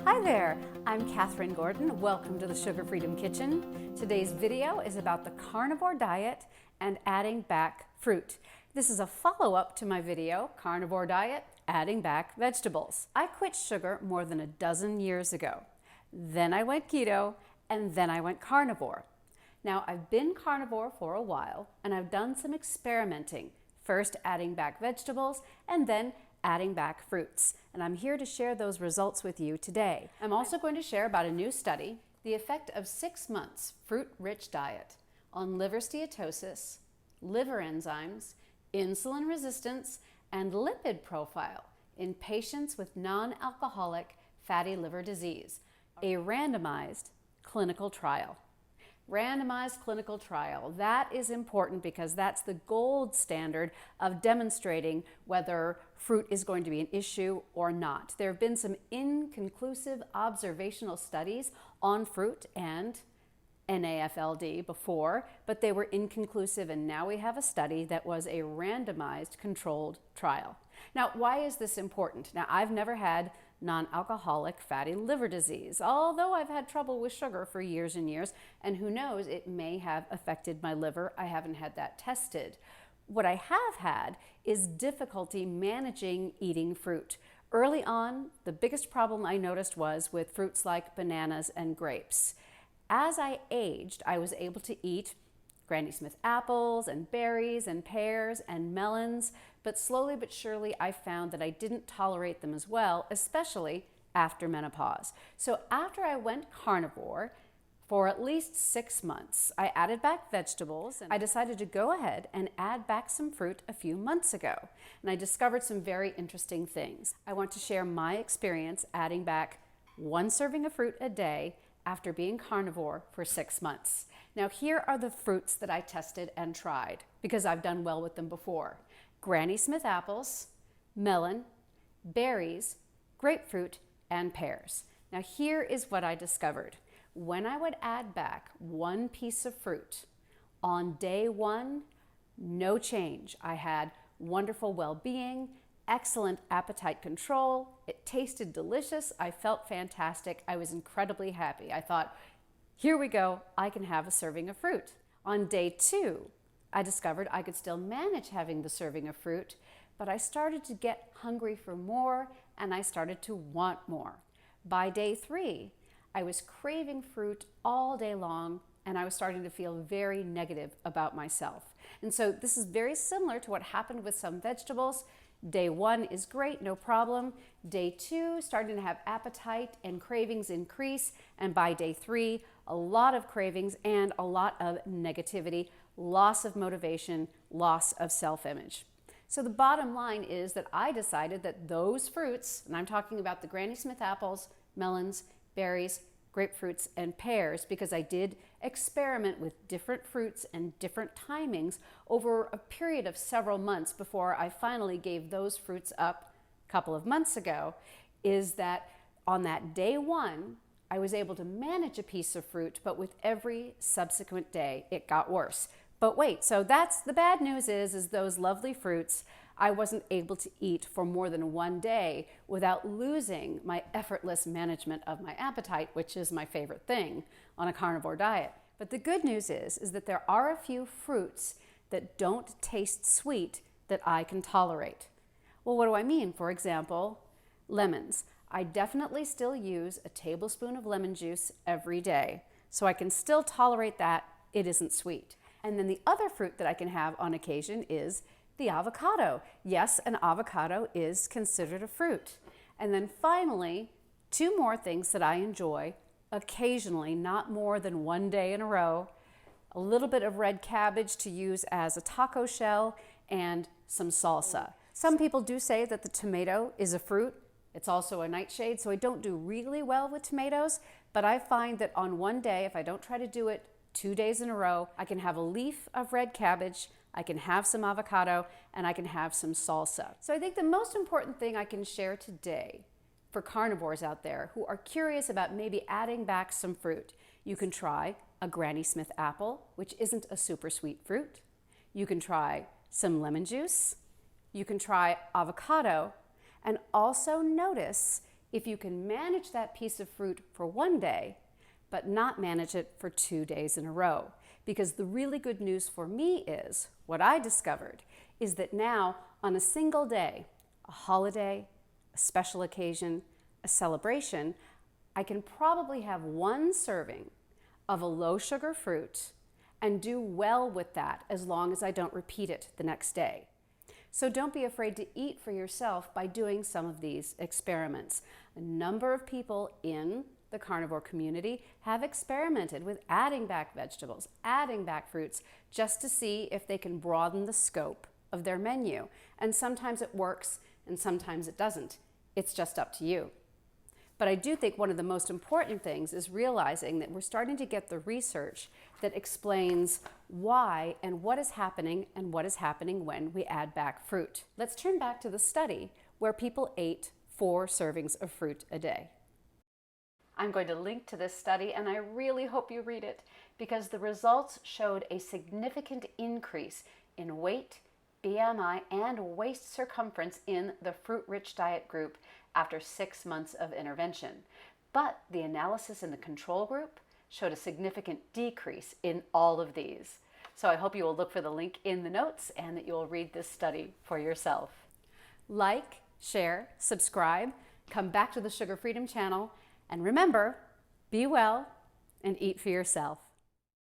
Hi there, I'm Catherine Gordon. Welcome to the Sugar Freedom Kitchen. Today's video is about the carnivore diet and adding back fruit. This is a follow-up to my video, Carnivore Diet, Adding Back Vegetables. I quit sugar more than a dozen years ago. Then I went keto, and then I went carnivore. Now, I've been carnivore for a while, and I've done some experimenting, first adding back vegetables, and then adding back fruits. And I'm here to share those results with you today. I'm also going to share about a new study, the effect of 6 months fruit-rich diet on liver steatosis, liver enzymes, insulin resistance, and lipid profile in patients with non-alcoholic fatty liver disease, a randomized clinical trial. Randomized clinical trial. That is important because that's the gold standard of demonstrating whether fruit is going to be an issue or not. There have been some inconclusive observational studies on fruit and NAFLD before, but they were inconclusive, and now we have a study that was a randomized controlled trial. Now, why is this important? Now, I've never had non-alcoholic fatty liver disease, although I've had trouble with sugar for years and years, and who knows, it may have affected my liver. I haven't had that tested. What I have had is difficulty managing eating fruit. Early on, the biggest problem I noticed was with fruits like bananas and grapes. As I aged, I was able to eat Granny Smith apples and berries and pears and melons, but slowly but surely I found that I didn't tolerate them as well, especially after menopause. So after I went carnivore for at least 6 months, I added back vegetables, and I decided to go ahead and add back some fruit a few months ago. And I discovered some very interesting things. I want to share my experience adding back 1 serving of fruit a day after being carnivore for 6 months. Now, here are the fruits that I tested and tried because I've done well with them before. Granny Smith apples, melon, berries, grapefruit, and pears. Now, here is what I discovered. When I would add back 1 piece of fruit, on day 1, no change. I had wonderful well-being, excellent appetite control. It tasted delicious. I felt fantastic. I was incredibly happy. I thought, here we go, I can have a serving of fruit. On day 2, I discovered I could still manage having the serving of fruit, but I started to get hungry for more, and I started to want more. By day 3, I was craving fruit all day long, and I was starting to feel very negative about myself. And so this is very similar to what happened with some vegetables. Day 1 is great, no problem. Day 2, starting to have appetite and cravings increase. And by day 3, a lot of cravings and a lot of negativity, loss of motivation, loss of self-image. So the bottom line is that I decided that those fruits, and I'm talking about the Granny Smith apples, melons, berries, grapefruits, and pears, because I did experiment with different fruits and different timings over a period of several months before I finally gave those fruits up a couple of months ago, is that on that day 1, I was able to manage a piece of fruit, but with every subsequent day, it got worse. But wait, so that's the bad news is those lovely fruits I wasn't able to eat for more than 1 day without losing my effortless management of my appetite, which is my favorite thing on a carnivore diet. But the good news is that there are a few fruits that don't taste sweet that I can tolerate. Well, what do I mean? For example, lemons. I definitely still use a tablespoon of lemon juice every day, so I can still tolerate that. It isn't sweet. And then the other fruit that I can have on occasion is the avocado. Yes, an avocado is considered a fruit. And then finally, 2 more things that I enjoy occasionally, not more than 1 day in a row: a little bit of red cabbage to use as a taco shell, and some salsa. Some people do say that the tomato is a fruit. It's also a nightshade, so I don't do really well with tomatoes, but I find that on 1 day, if I don't try to do it 2 days in a row, I can have a leaf of red cabbage, I can have some avocado, and I can have some salsa. So I think the most important thing I can share today for carnivores out there who are curious about maybe adding back some fruit, you can try a Granny Smith apple, which isn't a super sweet fruit. You can try some lemon juice. You can try avocado, and also notice if you can manage that piece of fruit for one day, but not manage it for 2 days in a row. Because the really good news for me is, what I discovered is that now on a single day, a holiday, a special occasion, a celebration, I can probably have one serving of a low sugar fruit and do well with that as long as I don't repeat it the next day. So don't be afraid to eat for yourself by doing some of these experiments. A number of people in the carnivore community have experimented with adding back vegetables, adding back fruits, just to see if they can broaden the scope of their menu. And sometimes it works and sometimes it doesn't. It's just up to you. But I do think one of the most important things is realizing that we're starting to get the research that explains why and what is happening when we add back fruit. Let's turn back to the study where people ate 4 servings of fruit a day. I'm going to link to this study, and I really hope you read it because the results showed a significant increase in weight, BMI, and waist circumference in the fruit-rich diet group after 6 months of intervention. But the analysis in the control group showed a significant decrease in all of these. So I hope you will look for the link in the notes and that you will read this study for yourself. Like, share, subscribe, come back to the Sugar Freedom channel, and remember, be well and eat for yourself.